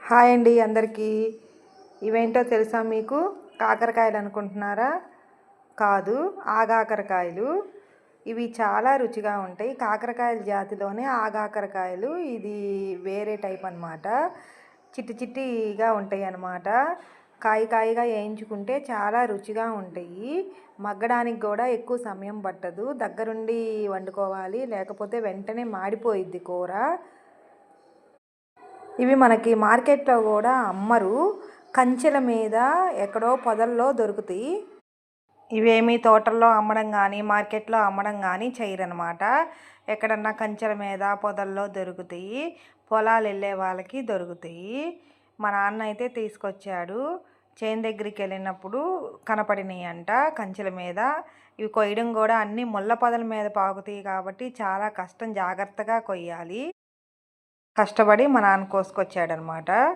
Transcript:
Hi అండి అందరికీ. ఇవేంటో తెలుసా మీకు? కాకరకాయలు అనుకుంటున్నారా? కాదు, ఆగాకరకాయలు. ఇవి చాలా రుచిగా ఉంటాయి. కాకరకాయల జాతిలోనే ఆగాకరకాయలు. ఇది వేరే టైప్ అనమాట. చిట్టి చిట్టిగా ఉంటాయి అన్నమాట. కాయగా వేయించుకుంటే చాలా రుచిగా ఉంటాయి. మగ్గడానికి కూడా ఎక్కువ సమయం పట్టదు. దగ్గరుండి వండుకోవాలి, లేకపోతే వెంటనే మాడిపోయిద్ది కూర. ఇవి మనకి మార్కెట్లో కూడా అమ్మరు. కంచెల మీద ఎక్కడో పొదల్లో దొరుకుతాయి. ఇవేమీ తోటల్లో అమ్మడం కానీ మార్కెట్లో అమ్మడం కానీ చేయరనమాట. ఎక్కడన్నా కంచెల మీద పొదల్లో దొరుకుతాయి. పొలాలు వెళ్ళే వాళ్ళకి దొరుకుతాయి. మా నాన్న అయితే తీసుకొచ్చాడు. చేను దగ్గరికి వెళ్ళినప్పుడు కనపడినాయి అంట కంచెల మీద. ఇవి కొయ్యడం కూడా అన్నీ ముళ్ళ పొదల మీద పాకుతాయి కాబట్టి చాలా కష్టం, జాగ్రత్తగా కొయ్యాలి. కష్టపడి మా నాన్న కోసుకొచ్చాడనమాట.